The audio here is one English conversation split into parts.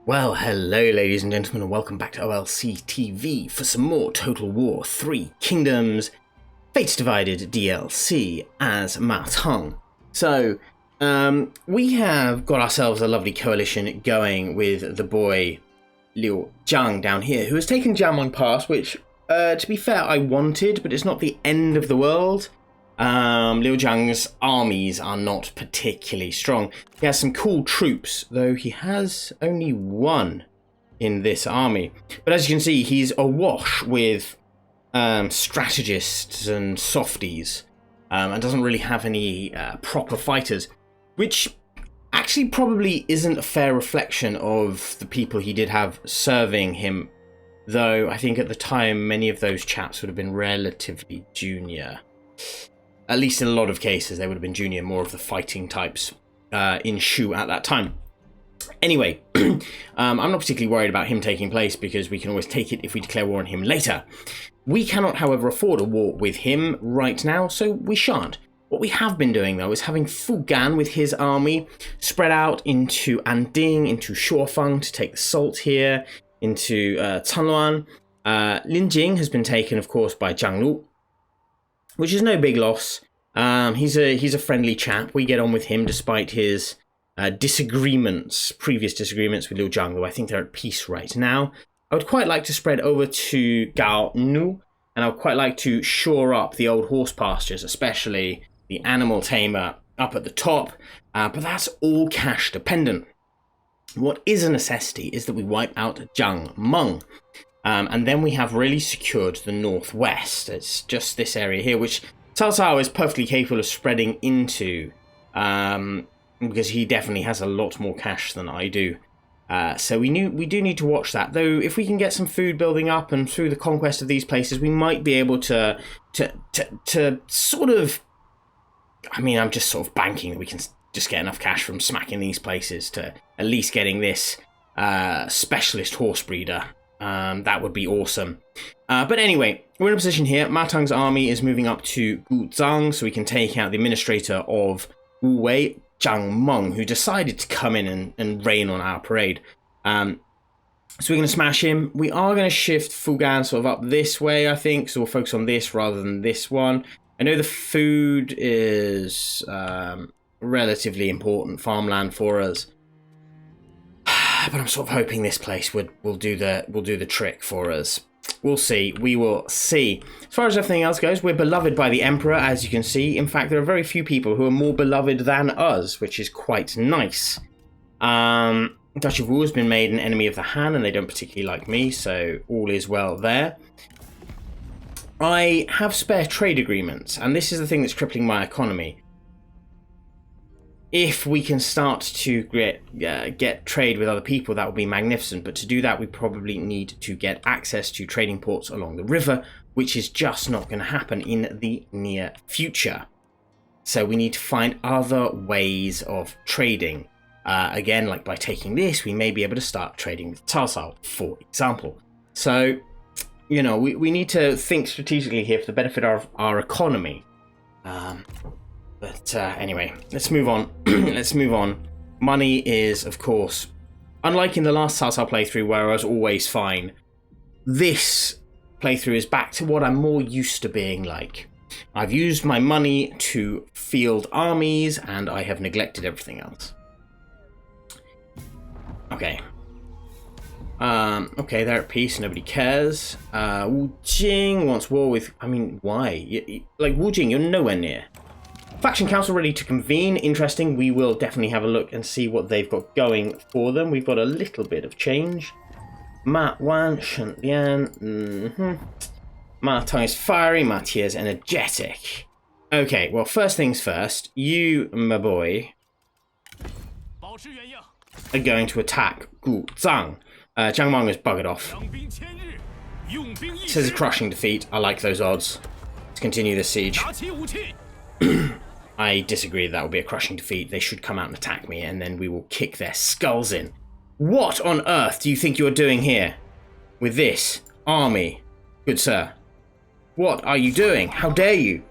Well, hello ladies and gentlemen, and welcome back to OLC TV for some more Total War 3 Kingdoms Fates Divided DLC as Ma Teng. So, we have got ourselves a lovely coalition going with the boy Liu Zhang down here, who has taken Zhang Meng Pass, which, to be fair, I wanted, but it's not the end of the world. Liu Zhang's armies are not particularly strong. He has some cool troops, though he has only one in this army. But as you can see, he's awash with strategists and softies, and doesn't really have any proper fighters, which actually probably isn't a fair reflection of the people he did have serving him, though I think at the time many of those chaps would have been relatively junior. At least in a lot of cases, they would have been junior, more of the fighting types in Shu at that time. Anyway, I'm not particularly worried about him taking place because we can always take it if we declare war on him later. We cannot, however, afford a war with him right now, so we shan't. What we have been doing, though, is having Fu Gan with his army spread out into Anding, into Shuofang to take the salt here, into Canluan. Linjing has been taken, of course, by Zhang Lu, which is no big loss. He's a friendly chap. We get on with him despite his previous disagreements with Liu Zhang, though I think they're at peace right now. I would quite like to spread over to Gao Nu, and I would quite like to shore up the old horse pastures, especially the animal tamer up at the top, but that's all cash dependent. What is a necessity is that we wipe out Zhang Meng. And then we have really secured the northwest. It's just this area here, which Cao Cao is perfectly capable of spreading into, because he definitely has a lot more cash than I do. So we do need to watch that. Though if we can get some food building up and through the conquest of these places, we might be able to sort of. I mean, I'm just sort of banking that we can just get enough cash from smacking these places to at least getting this specialist horse breeder. That would be awesome. But anyway, we're in a position here. Ma Teng's army is moving up to Guzhang, so we can take out the administrator of Wu Wei, Zhang Meng, who decided to come in and rain on our parade. So we're going to smash him. We are going to shift Fu Gan sort of up this way, I think, so we'll focus on this rather than this one. I know the food is relatively important farmland for us. But I'm sort of hoping this place will do the trick for us. We'll see. We will see. As far as everything else goes, we're beloved by the Emperor, as you can see. In fact, there are very few people who are more beloved than us, which is quite nice. Duchy of Wu has been made an enemy of the Han, and they don't particularly like me, so all is well there. I have spare trade agreements, and this is the thing that's crippling my economy. If we can start to get trade with other people, that would be magnificent. But to do that, we probably need to get access to trading ports along the river, which is just not going to happen in the near future. So we need to find other ways of trading. Again, like by taking this, we may be able to start trading with Cao Cao, for example. So, you know, we need to think strategically here for the benefit of our economy. But anyway, let's move on. Let's move on. Money is, of course, unlike in the last Cao Cao playthrough where I was always fine, this playthrough is back to what I'm more used to being like. I've used my money to field armies, and I have neglected everything else. Okay. Okay, they're at peace, nobody cares. Wu Jing wants war with... I mean, why? Like, Wu Jing, you're nowhere near. Faction Council ready to convene. Interesting. We will definitely have a look and see what they've got going for them. We've got a little bit of change. Ma Wan, Shen Lian. Ma Teng is fiery. Ma Tia is energetic. Okay, well, first things first. You, my boy, are going to attack Guzhang. Zhang Meng has buggered off. It says a crushing defeat. I like those odds. Let's continue this siege. I disagree that will be a crushing defeat. They should come out and attack me, and then we will kick their skulls in. What on earth do you think you're doing here? With this army, good sir? What are you doing? How dare you?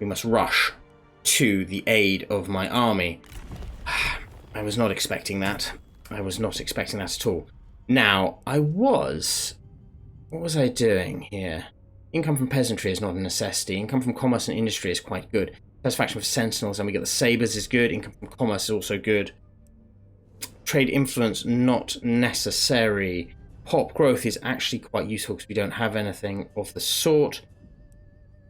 We must rush to the aid of my army. I was not expecting that. I was not expecting that at all. Now, what was I doing here? Income from peasantry is not a necessity. Income from commerce and industry is quite good. Satisfaction for sentinels, and we get the sabers is good. Income from commerce is also good. Trade influence, not necessary. Pop growth is actually quite useful because we don't have anything of the sort.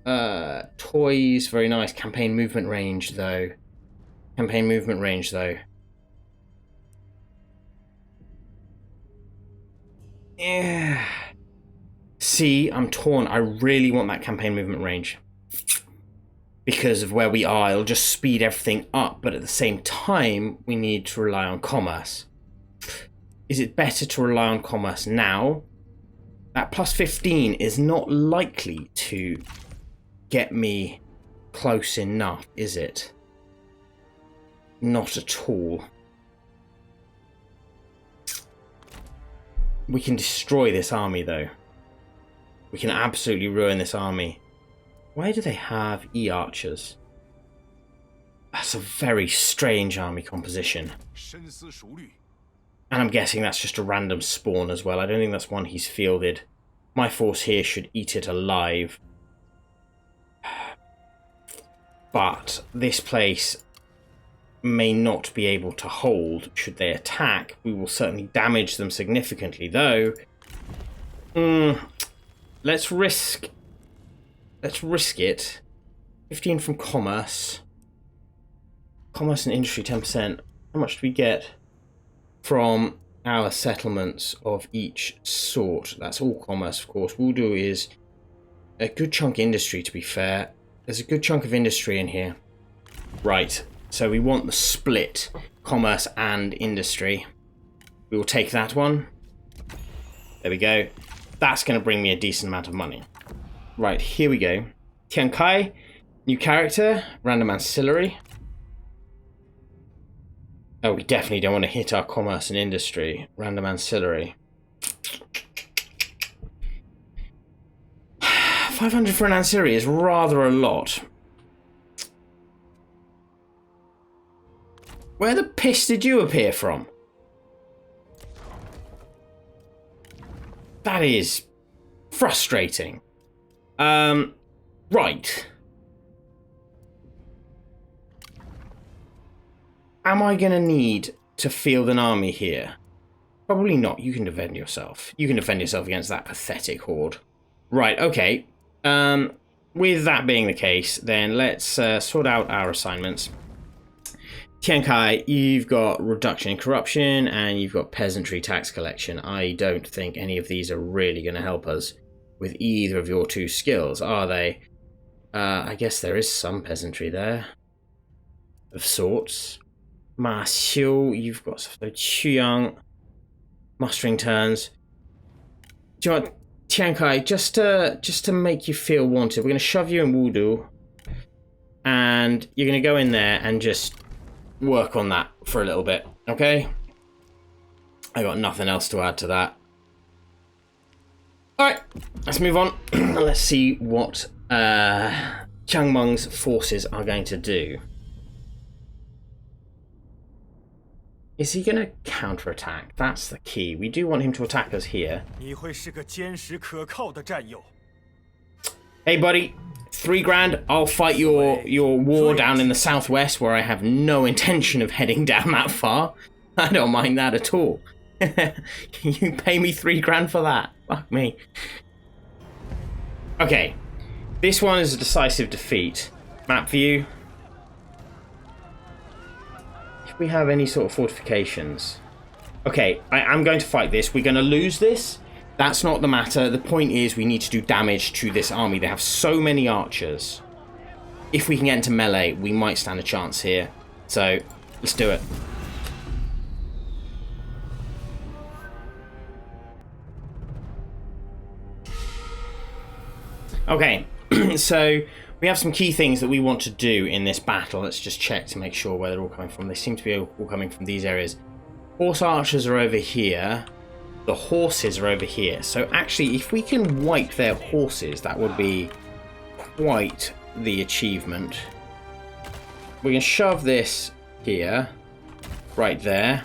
Toys, very nice. Campaign movement range, though. Yeah. See, I'm torn. I really want that campaign movement range. Because of where we are, it'll just speed everything up. But at the same time, we need to rely on commerce. Is it better to rely on commerce now? That plus 15 is not likely to get me close enough, is it? Not at all. We can destroy this army, though. We can absolutely ruin this army. Why do they have E-archers? That's a very strange army composition. And I'm guessing that's just a random spawn as well. I don't think that's one he's fielded. My force here should eat it alive. But this place may not be able to hold should they attack. We will certainly damage them significantly, though. Let's risk it. 15 from commerce. Commerce and industry 10%. How much do we get from our settlements of each sort? That's all commerce, of course. We'll do is a good chunk of industry, to be fair. There's a good chunk of industry in here. Right. So we want the split, commerce and industry. We will take that one. There we go. That's going to bring me a decent amount of money. Right, here we go. Tian Kai, new character, random ancillary. Oh, we definitely don't want to hit our commerce and industry. Random ancillary. 500 for an ancillary is rather a lot. Where the piss did you appear from? That is frustrating. Right. Am I going to need to field an army here? Probably not. You can defend yourself. You can defend yourself against that pathetic horde. Right, okay. With that being the case, then let's sort out our assignments. Tian Kai, you've got reduction in corruption and you've got peasantry tax collection. I don't think any of these are really going to help us with either of your two skills, are they? I guess there is some peasantry there of sorts. Ma Xiu, you've got Quyang, mustering turns. Do you know what, Tian Kai, just to make you feel wanted, we're going to shove you in Wudu and you're going to go in there and just work on that for a little bit, okay? I got nothing else to add to that. Alright, let's move on. Let's see what Zhang Meng's forces are going to do. Is he going to counterattack? That's the key. We do want him to attack us here. Hey buddy, 3 grand, I'll fight your war down in the southwest where I have no intention of heading down that far. I don't mind that at all. You pay me 3 grand for that. Fuck me. Okay, this one is a decisive defeat. Map view. If we have any sort of fortifications. Okay, I'm going to fight this. We're going to lose this. That's not the matter. The point is we need to do damage to this army. They have so many archers. If we can get into melee, we might stand a chance here. So, let's do it. Okay, so we have some key things that we want to do in this battle. Let's just check to make sure where they're all coming from. They seem to be all coming from these areas. Horse archers are over here. The horses are over here. So actually, if we can wipe their horses, that would be quite the achievement. We can shove this here, right there.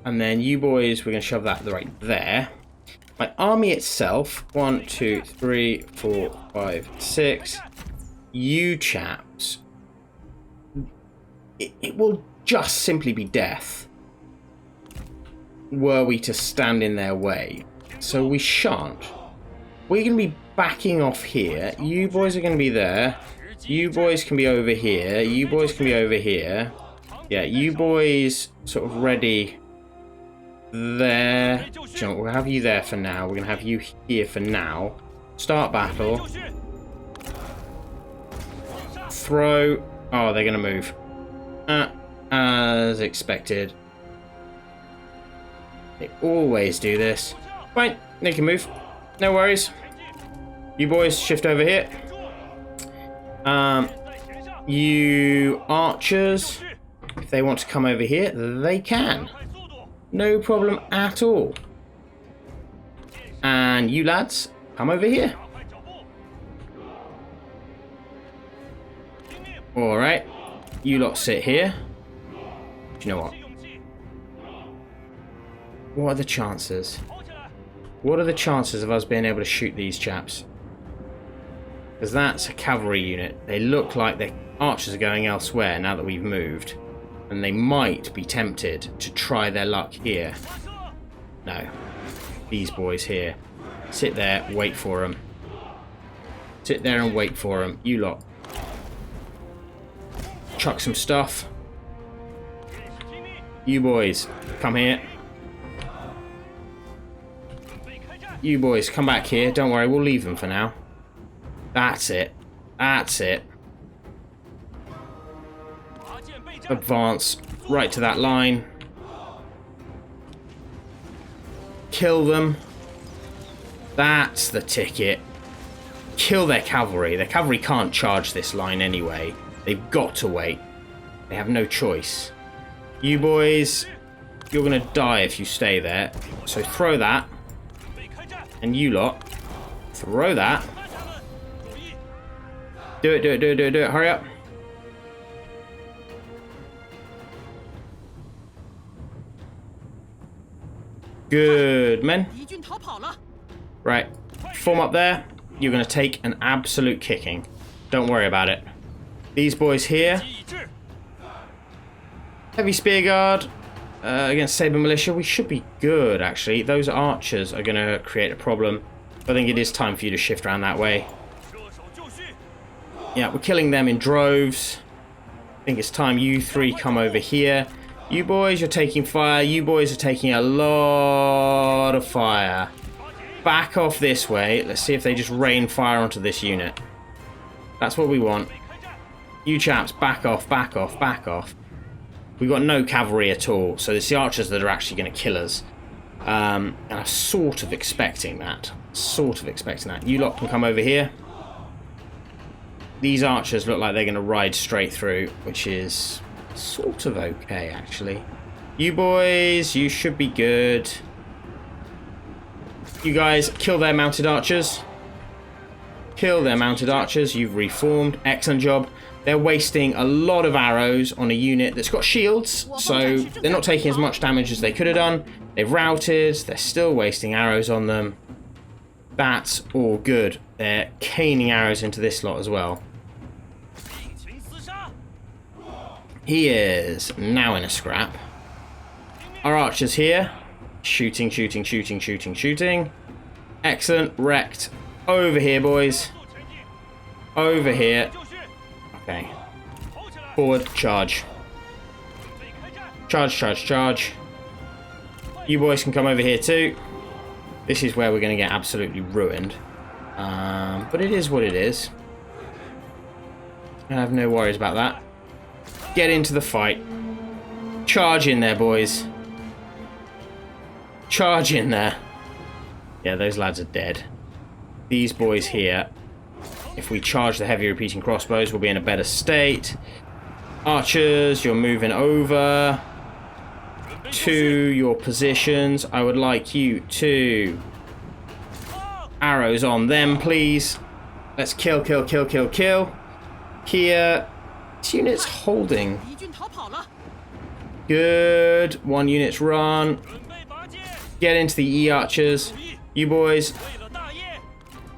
And then you boys, we're going to shove that right there. My army itself, 1, 2, 3, 4, 5, 6. You chaps, it will just simply be death were we to stand in their way. So we shan't. We're going to be backing off here. You boys are going to be there. You boys can be over here. You boys can be over here. Yeah, you boys sort of ready there. We'll have you there for now. We're going to have you here for now. Start battle. Throw. Oh, they're going to move. As expected. They always do this. Fine, they can move. No worries. You boys shift over here. You archers, if they want to come over here, they can. No problem at all. And you lads, come over here. Alright. You lot sit here. Do you know what? What are the chances? What are the chances of us being able to shoot these chaps? Because that's a cavalry unit. They look like their archers are going elsewhere now that we've moved. And they might be tempted to try their luck here. No. These boys here. Sit there, wait for them. Sit there and wait for them. You lot. Chuck some stuff. You boys, come here. You boys, come back here. Don't worry, we'll leave them for now. That's it. That's it. Advance right to that line. Kill them. That's the ticket. Kill their cavalry. Their cavalry can't charge this line anyway. They've got to wait. They have no choice. You boys, you're going to die if you stay there. So throw that. And you lot, throw that. Do it, do it, do it, do it, do it. Hurry up. Good, men. Right. Form up there. You're going to take an absolute kicking. Don't worry about it. These boys here. Heavy spear guard against saber militia. We should be good, actually. Those archers are going to create a problem. I think it is time for you to shift around that way. Yeah, we're killing them in droves. I think it's time you three come over here. You boys, you're taking fire. You boys are taking a lot of fire. Back off this way. Let's see if they just rain fire onto this unit. That's what we want. You chaps, back off, back off, back off. We've got no cavalry at all, so it's the archers that are actually going to kill us. And I'm sort of expecting that. Sort of expecting that. You lot can come over here. These archers look like they're going to ride straight through, which is sort of okay, actually. You boys, you should be good. You guys, kill their mounted archers. Kill their mounted archers. You've reformed. Excellent job. They're wasting a lot of arrows on a unit that's got shields, so they're not taking as much damage as they could have done. They've routed. They're still wasting arrows on them. That's all good. They're caning arrows into this lot as well. He is now in a scrap. Our archers here. Shooting, shooting, shooting, shooting, shooting. Excellent. Wrecked. Over here, boys. Over here. Okay. Forward. Charge. Charge, charge, charge. You boys can come over here too. This is where we're going to get absolutely ruined. But it is what it is. I have no worries about that. Get into the fight. Charge in there, boys. Charge in there. Yeah, those lads are dead. These boys here, if we charge the heavy repeating crossbows, we'll be in a better state. Archers, you're moving over to your positions. I would like you to arrows on them, please. Let's kill, kill, kill, kill, kill. Here, this unit's holding. Good. 1 unit's run. Get into the E-archers. You boys,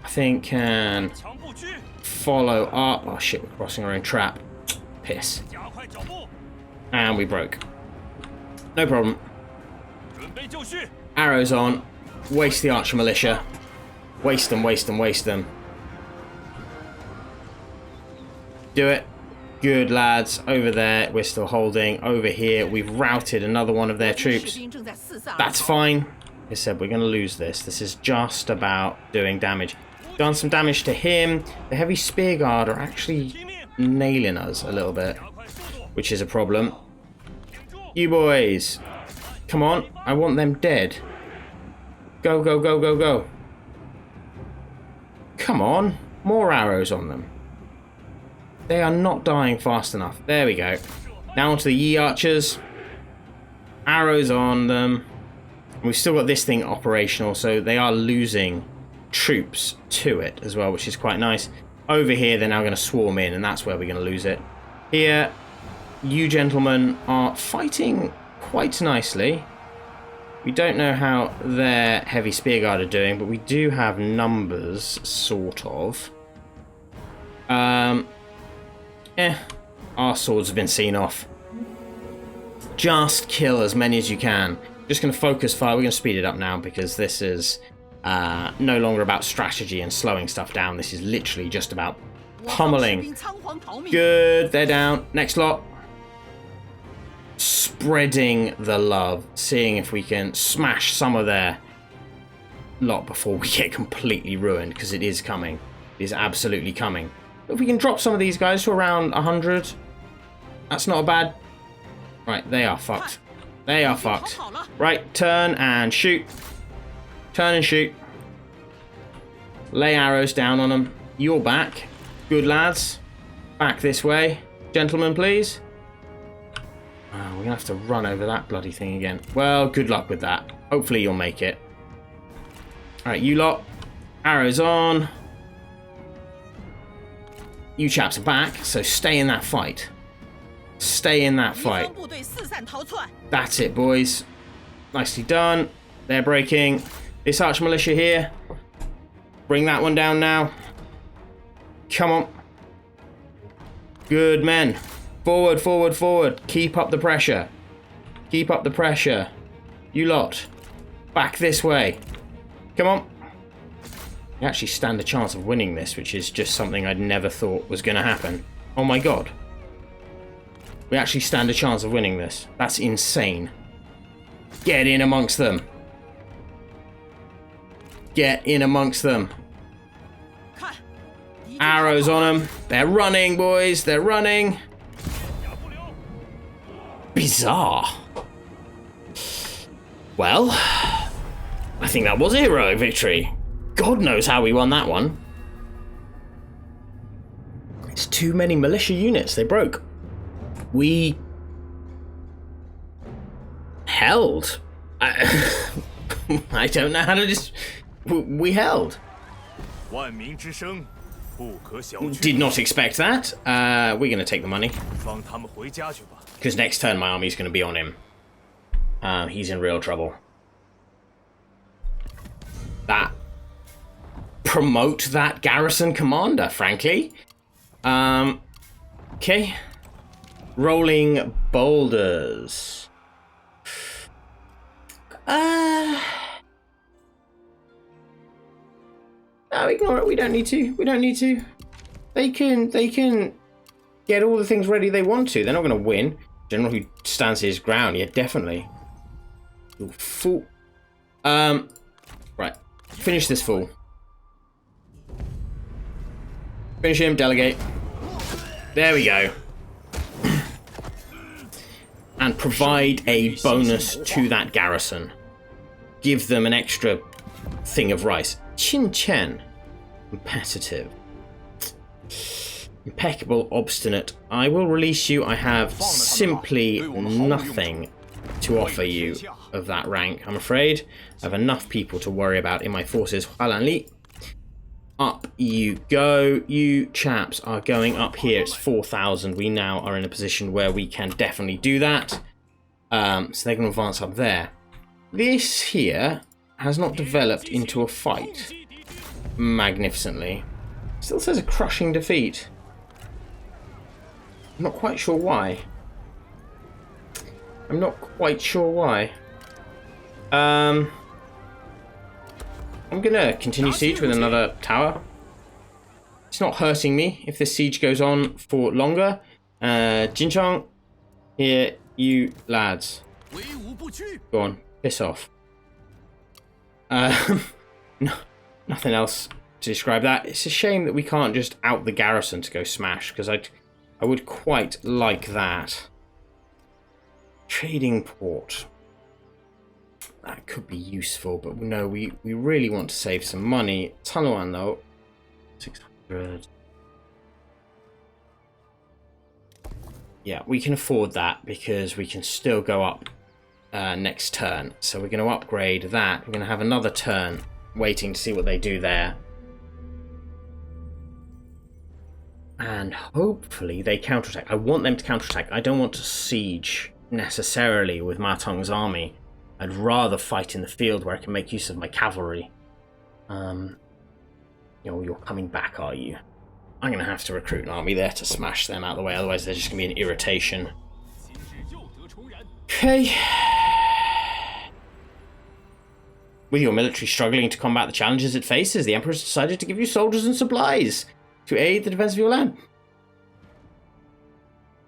I think, can follow up. Oh shit, we're crossing our own trap. Piss. And we broke. No problem. Arrows on. Waste the archer militia. Waste them, waste them, waste them. Do it. Good, lads. Over there, we're still holding. Over here, we've routed another one of their troops. That's fine. Like I said, we're going to lose this. This is just about doing damage. Done some damage to him. The heavy spear guard are actually nailing us a little bit, which is a problem. You boys, come on. I want them dead. Go, go, go, go, go. Come on. More arrows on them. They are not dying fast enough. There we go. Now onto the E-archers. Arrows on them. We've still got this thing operational, so they are losing troops to it as well, which is quite nice. Over here, they're now going to swarm in, and that's where we're going to lose it. Here, you gentlemen are fighting quite nicely. We don't know how their heavy spearguard are doing, but we do have numbers, sort of. Our swords have been seen off. Just kill as many as you can. Just going to focus fire. We're going to speed it up now because this is no longer about strategy and slowing stuff down. This is literally just about pummeling. Good, they're down. Next lot. Spreading the love. Seeing if we can smash some of their lot before we get completely ruined, because it is coming. It is absolutely coming. If we can drop some of these guys to around 100, that's not bad. Right, they are fucked. They are fucked. Right, turn and shoot. Turn and shoot. Lay arrows down on them. You're back. Good lads. Back this way. Gentlemen, please. We're going to have to run over that bloody thing again. Well, good luck with that. Hopefully you'll make it. Alright, you lot. Arrows on. You chaps are back, so stay in that fight. Stay in that fight. That's it, boys. Nicely done. They're breaking. This arch militia here. Bring that one down now. Come on. Good men. Forward, forward, forward. Keep up the pressure. Keep up the pressure. You lot. Back this way. Come on. We actually stand a chance of winning this, which is just something I'd never thought was going to happen. Oh my god. We actually stand a chance of winning this. That's insane. Get in amongst them. Get in amongst them. Arrows on them. They're running, boys. They're running. Bizarre. Well, I think that was a heroic victory. God knows how we won that one. It's too many militia units. They broke. We held. I don't know how to just... We held. Did not expect that. We're going to take the money. Because next turn my army's going to be on him. He's in real trouble. Promote that garrison commander, frankly. Okay. Rolling boulders. No, ignore it. We don't need to. We don't need to. They can get all the things ready they want to. They're not going to win. General who stands his ground, yeah, definitely. You fool. Right. Finish this fool. Finish him, delegate. There we go. And provide a bonus to that garrison. Give them an extra thing of rice. Chin Chen. Competitive. Impeccable, obstinate. I will release you. I have simply nothing to offer you of that rank, I'm afraid. I have enough people to worry about in my forces. Hualanli. Up you go. You chaps are going up here. It's 4,000. We now are in a position where we can definitely do that. So they're going to advance up there. This here has not developed into a fight magnificently. Still says a crushing defeat. I'm not quite sure why. I'm not quite sure why. I'm gonna continue siege with another tower. It's not hurting me if this siege goes on for longer. Jinchong, here, you lads. Go on, piss off. No, nothing else to describe that. It's a shame that we can't just out the garrison to go smash, because I would quite like that. Trading port. That could be useful, but no, we really want to save some money. Taluan though, 600. Yeah, we can afford that because we can still go up next turn. So we're going to upgrade that. We're going to have another turn waiting to see what they do there. And hopefully they counterattack. I want them to counterattack. I don't want to siege necessarily with Ma Teng's army. I'd rather fight in the field where I can make use of my cavalry. You're coming back, are you? I'm going to have to recruit an army there to smash them out of the way, otherwise they're just going to be an irritation. Okay. With your military struggling to combat the challenges it faces, the Emperor has decided to give you soldiers and supplies to aid the defense of your land.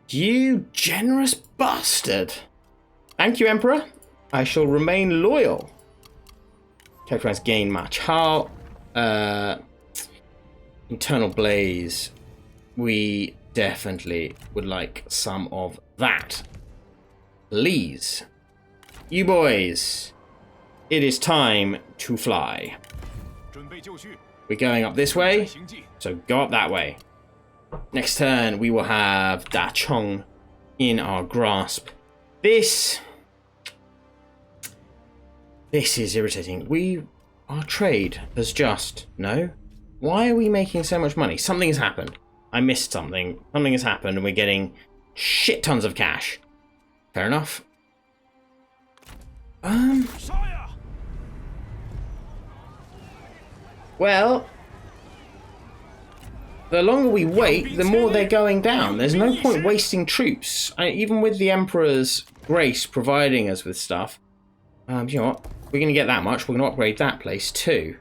You generous bastard. Thank you, Emperor. I shall remain loyal. Characterize gain match. How? Internal blaze. We definitely would like some of that. Please. You boys. It is time to fly. We're going up this way, so go up that way. Next turn, we will have Da Chong in our grasp. This is irritating. Our trade has just... No? Why are we making so much money? Something has happened. I missed something. Something has happened and we're getting shit tons of cash. Fair enough. Well, the longer we wait, the more they're going down. There's no point wasting troops. Even with the Emperor's grace providing us with stuff. You know what? We're going to get that much. We're going to upgrade that place too.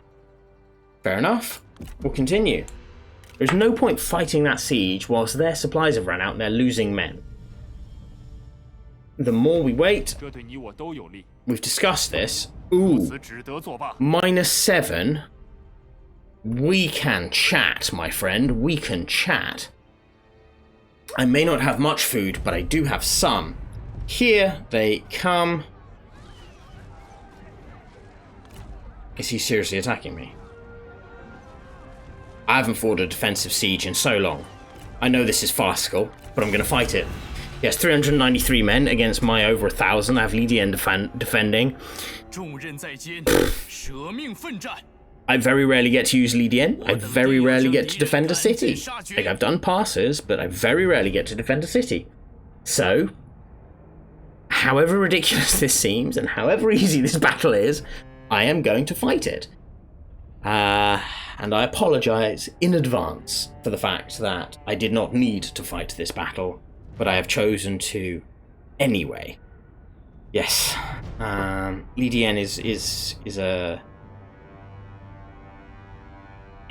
Fair enough. We'll continue. There's no point fighting that siege whilst their supplies have run out and they're losing men. The more we wait... We've discussed this. Ooh. -7. We can chat, my friend. We can chat. I may not have much food, but I do have some. Here they come. Is he seriously attacking me? I haven't fought a defensive siege in so long. I know this is farcical, but I'm going to fight it. Yes, 393 men against my over 1,000. I have Li Dian defending. I very rarely get to use Li Dian. I very rarely get to defend a city. Like, I've done passes, but I very rarely get to defend a city. So, however ridiculous this seems, and however easy this battle is, I am going to fight it. And I apologize in advance for the fact that I did not need to fight this battle, but I have chosen to anyway. Yes, Li Dian is a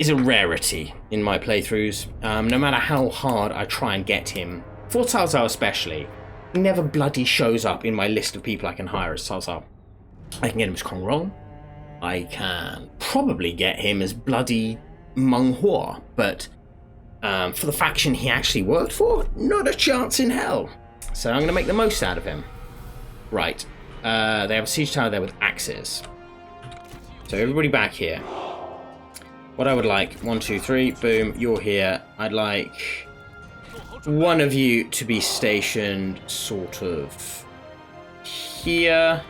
rarity in my playthroughs. No matter how hard I try and get him, for Cao Cao especially, he never bloody shows up in my list of people I can hire as Cao Cao. I can get him as Kong Rong. I can probably get him as bloody Meng Huo, but for the faction he actually worked for, not a chance in hell. So I'm going to make the most out of him. Right, they have a siege tower there with axes. So everybody back here. What I would like, 1, 2, 3, boom, you're here. I'd like one of you to be stationed sort of here.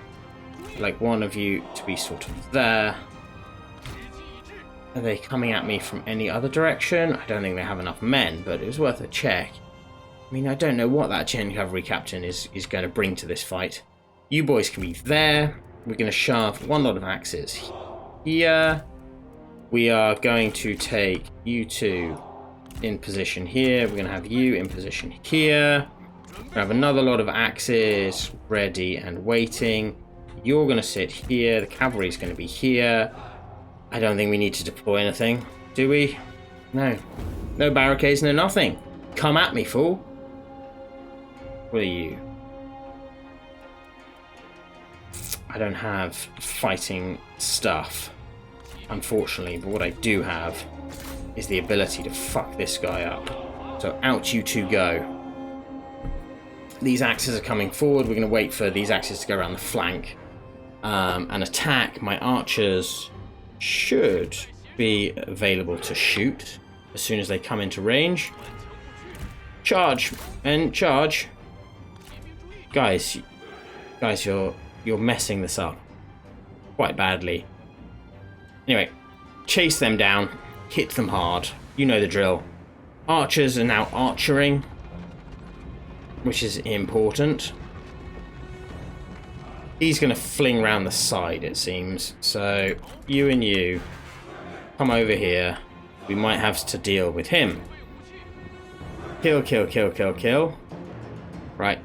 Like one of you to be sort of there. Are they coming at me from any other direction? I don't think they have enough men, but it was worth a check. I mean, I don't know what that Chen cavalry captain is going to bring to this fight. You boys can be there. We're going to shove one lot of axes here. We are going to take you two in position here. We're going to have you in position here. We're going to have another lot of axes ready and waiting. You're going to sit here. The cavalry is going to be here. I don't think we need to deploy anything, do we? No. No barricades, no nothing. Come at me, fool. What are you? I don't have fighting stuff, unfortunately, but what I do have is the ability to fuck this guy up. So out you two go. These axes are coming forward. We're going to wait for these axes to go around the flank and attack. My archers should be available to shoot as soon as they come into range. Charge and charge. Guys, you're messing this up quite badly. Anyway, chase them down, hit them hard. You know the drill. Archers are now archering, which is important. He's going to fling round the side, it seems. So you and you come over here. We might have to deal with him. Kill, kill, kill, kill, kill. Right.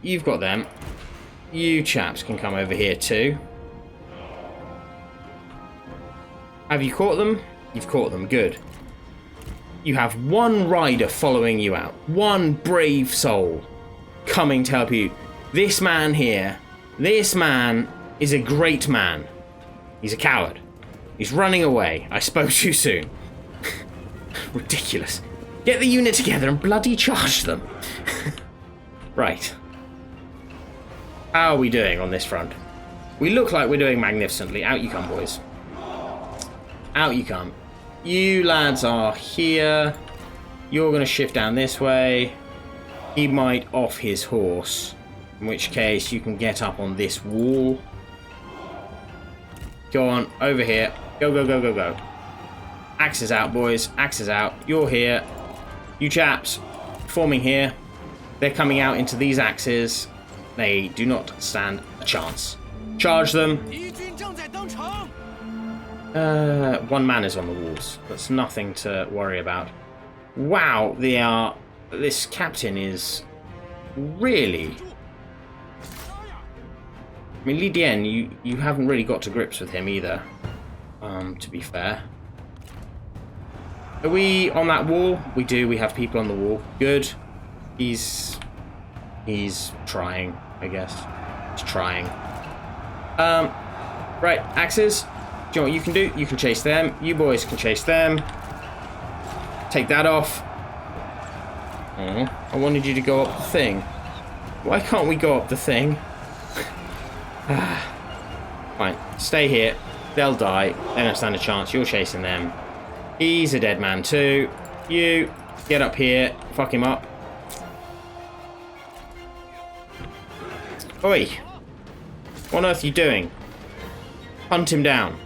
You've got them. You chaps can come over here too. Have you caught them? You've caught them. Good. You have one rider following you out. One brave soul coming to help you. This man here. This man is a great man. He's a coward. He's running away. I spoke too soon. Ridiculous. Get the unit together and bloody charge them. Right. How are we doing on this front? We look like we're doing magnificently. Out you come, boys. Out you come. You lads are here. You're going to shift down this way. He might off his horse, in which case you can get up on this wall. Go on, over here. Go, go, go, go, go. Axes out, boys. Axes out. You're here. You chaps forming here. They're coming out into these axes. They do not stand a chance. Charge them. One man is on the walls. That's nothing to worry about. Wow, they are. This captain is really. I mean, Li Dian, you haven't really got to grips with him either. To be fair. Are we on that wall? We do. We have people on the wall. Good. He's trying, I guess. He's trying. Right, axes. Do you know what you can do? You can chase them. You boys can chase them. Take that off. I wanted you to go up the thing. Why can't we go up the thing? Fine. Stay here. They'll die. They don't stand a chance. You're chasing them. He's a dead man too. You get up here. Fuck him up. Oi! What on earth are you doing? Hunt him down.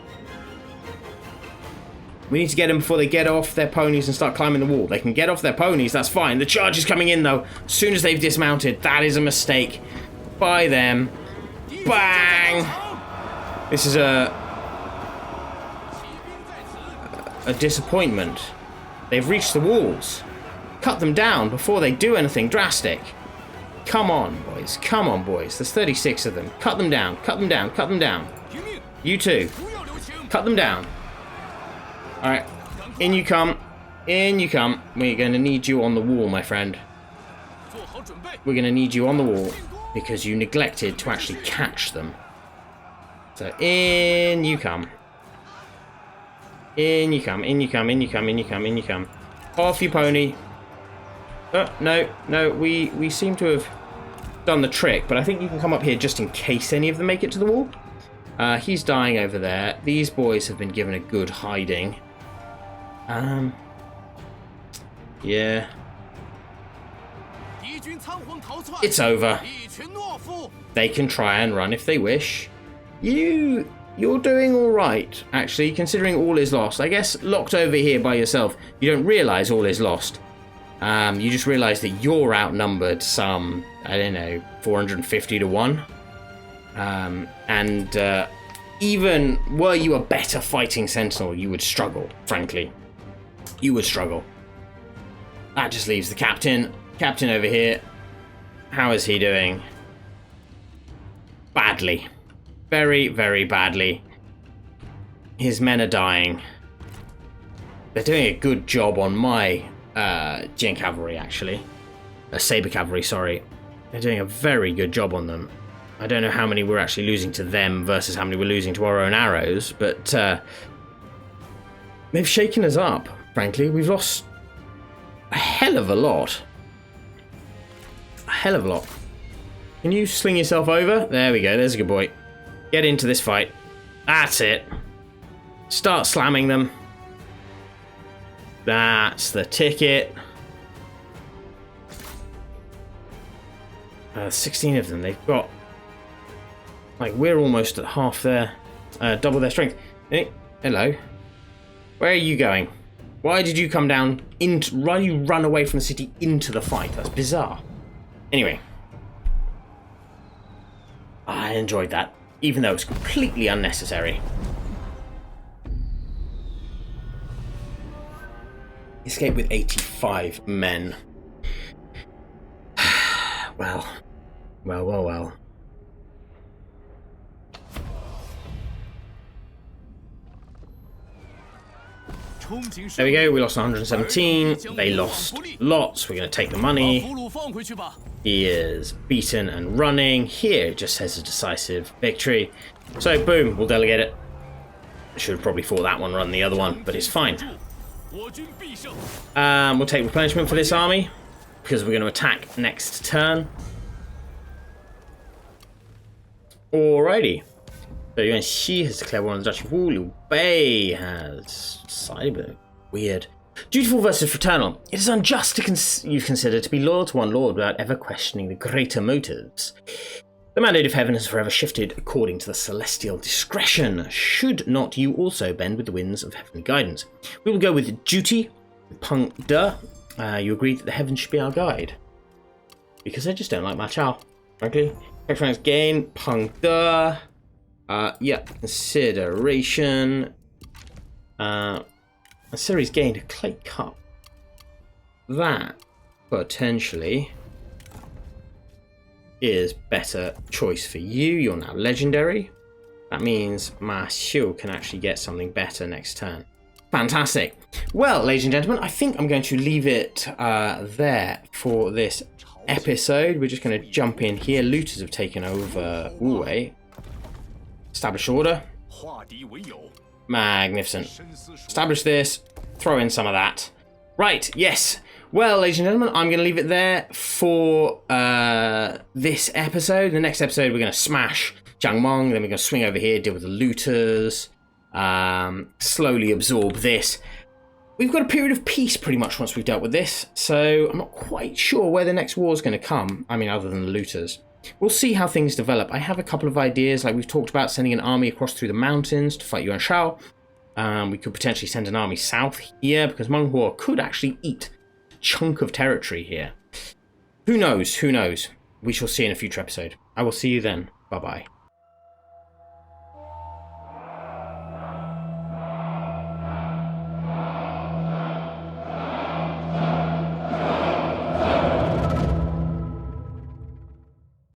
We need to get them before they get off their ponies and start climbing the wall. They can get off their ponies, that's fine. The charge is coming in though. As soon as they've dismounted, that is a mistake by them. Bang! This is a disappointment. They've reached the walls. Cut them down before they do anything drastic. Come on, boys. Come on, boys. There's 36 of them. Cut them down. Cut them down. Cut them down. You too. Cut them down. Alright. In you come. In you come. We're going to need you on the wall, my friend. We're going to need you on the wall because you neglected to actually catch them. So in you come. In you come. In you come. In you come. In you come. In you come. Off you pony. No, we seem to have done the trick, but I think you can come up here just in case any of them make it to the wall. He's dying over there. These boys have been given a good hiding. Yeah. It's over. They can try and run if they wish. You're doing alright, actually, considering all is lost. I guess locked over here by yourself, you don't realise all is lost. You just realize that you're outnumbered some, I don't know, 450 to 1. Even were you a better fighting sentinel, you would struggle, frankly. You would struggle. That just leaves the captain. Captain over here. How is he doing? Badly. Very, very badly. His men are dying. They're doing a good job on my Jin cavalry, actually. Saber cavalry, sorry. They're doing a very good job on them. I don't know how many we're actually losing to them versus how many we're losing to our own arrows, but they've shaken us up, frankly. We've lost a hell of a lot. A hell of a lot. Can you sling yourself over? There we go, there's a good boy. Get into this fight. That's it. Start slamming them. That's the ticket. 16 of them. They've got... Like, we're almost at half their... double their strength. Hey, hello. Where are you going? Why did you come down into... Why did you run away from the city into the fight? That's bizarre. Anyway. I enjoyed that. Even though it was completely unnecessary. Escape with 85 men. Well. Well. There we go, we lost 117. They lost lots. We're going to take the money. He is beaten and running. Here it just says a decisive victory. So, boom, we'll delegate it. Should have probably fought that one rather than the other one, but it's fine. We'll take replenishment for this army, because we're going to attack next turn. Alrighty. So Yuan Shi has declared war on the Duchy of Wu. Liu Bei has cyber. Weird. Dutiful versus fraternal. It is unjust to you consider to be loyal to one lord without ever questioning the greater motives. The mandate of heaven has forever shifted according to the celestial discretion. Should not you also bend with the winds of heavenly guidance? We will go with duty. Peng De. You agree that the heavens should be our guide. Because I just don't like Ma Chao, frankly. Franks gain. Peng De. Yeah, consideration. Series gained a clay cup. That potentially is better choice for you. You're now legendary. That means Ma Xiu can actually get something better next turn. Fantastic. Well, ladies and gentlemen, I think I'm going to leave it there for this episode. We're just going to jump in here. Looters have taken over Wu Wei. Establish order. Magnificent. Establish this. Throw in some of that. Right, yes. Well, ladies and gentlemen, I'm going to leave it there for this episode. The next episode, we're going to smash Zhang Meng. Then we're going to swing over here, deal with the looters. Slowly absorb this. We've got a period of peace pretty much once we've dealt with this. So I'm not quite sure where the next war is going to come. I mean, other than the looters. We'll see how things develop. I have a couple of ideas, like we've talked about sending an army across through the mountains to fight Yuan Shao. We could potentially send an army south here, because Meng Huo could actually eat a chunk of territory here. Who knows? Who knows? We shall see in a future episode. I will see you then. Bye-bye.